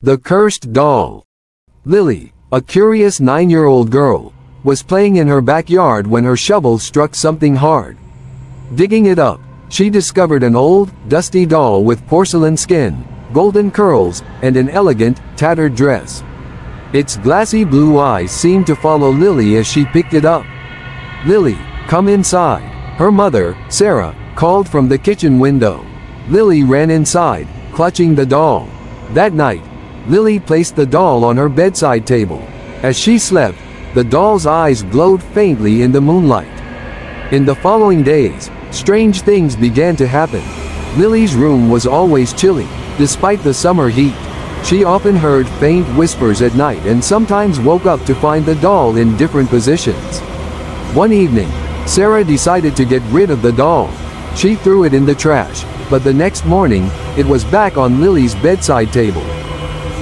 The Cursed Doll. Lily, a curious 9-year-old girl, was playing in her backyard when her shovel struck something hard. Digging it up, she discovered an old, dusty doll with porcelain skin, golden curls, and an elegant, tattered dress. Its glassy blue eyes seemed to follow Lily as she picked it up. "Lily, come inside," her mother, Sarah, called from the kitchen window. Lily ran inside, clutching the doll. That night, Lily placed the doll on her bedside table. As she slept, the doll's eyes glowed faintly in the moonlight. In the following days, strange things began to happen. Lily's room was always chilly, despite the summer heat. She often heard faint whispers at night and sometimes woke up to find the doll in different positions. One evening, Sarah decided to get rid of the doll. She threw it in the trash, but the next morning, it was back on Lily's bedside table.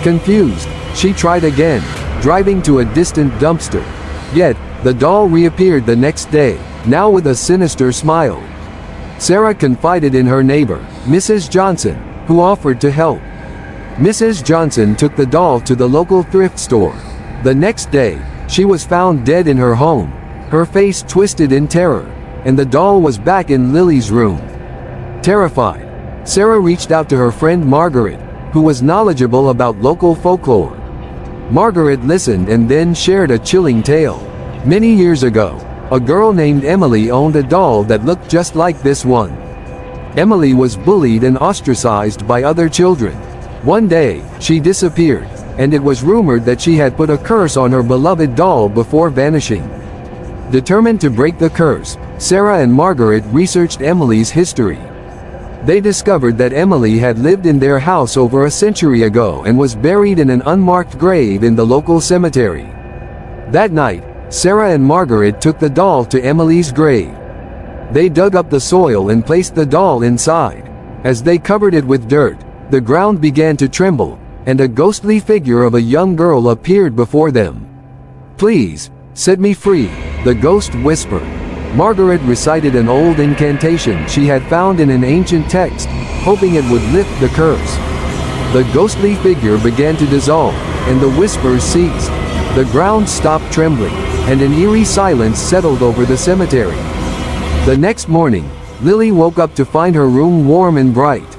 Confused, she tried again, driving to a distant dumpster. Yet, the doll reappeared the next day, now with a sinister smile. Sarah confided in her neighbor, Mrs. Johnson, who offered to help. Mrs. Johnson took the doll to the local thrift store. The next day, she was found dead in her home, her face twisted in terror, and the doll was back in Lily's room. Terrified, Sarah reached out to her friend Margaret, who was knowledgeable about local folklore. Margaret listened and then shared a chilling tale. Many years ago, a girl named Emily owned a doll that looked just like this one. Emily was bullied and ostracized by other children. One day, she disappeared, and it was rumored that she had put a curse on her beloved doll before vanishing. Determined to break the curse, Sarah and Margaret researched Emily's history. They discovered that Emily had lived in their house over a century ago and was buried in an unmarked grave in the local cemetery. That night, Sarah and Margaret took the doll to Emily's grave. They dug up the soil and placed the doll inside. As they covered it with dirt, the ground began to tremble, and a ghostly figure of a young girl appeared before them. "Please, set me free," the ghost whispered. Margaret recited an old incantation she had found in an ancient text, hoping it would lift the curse. The ghostly figure began to dissolve, and the whispers ceased. The ground stopped trembling, and an eerie silence settled over the cemetery. The next morning, Lily woke up to find her room warm and bright.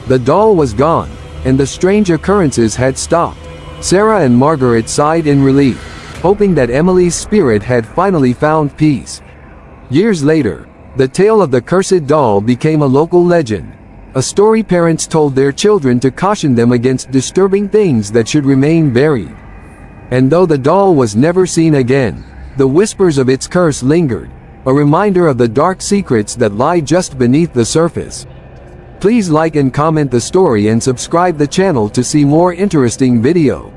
The doll was gone, and the strange occurrences had stopped. Sarah and Margaret sighed in relief, hoping that Emily's spirit had finally found peace. Years later, the tale of the cursed doll became a local legend, a story parents told their children to caution them against disturbing things that should remain buried. And though the doll was never seen again, the whispers of its curse lingered, a reminder of the dark secrets that lie just beneath the surface. Please like and comment the story and subscribe the channel to see more interesting videos.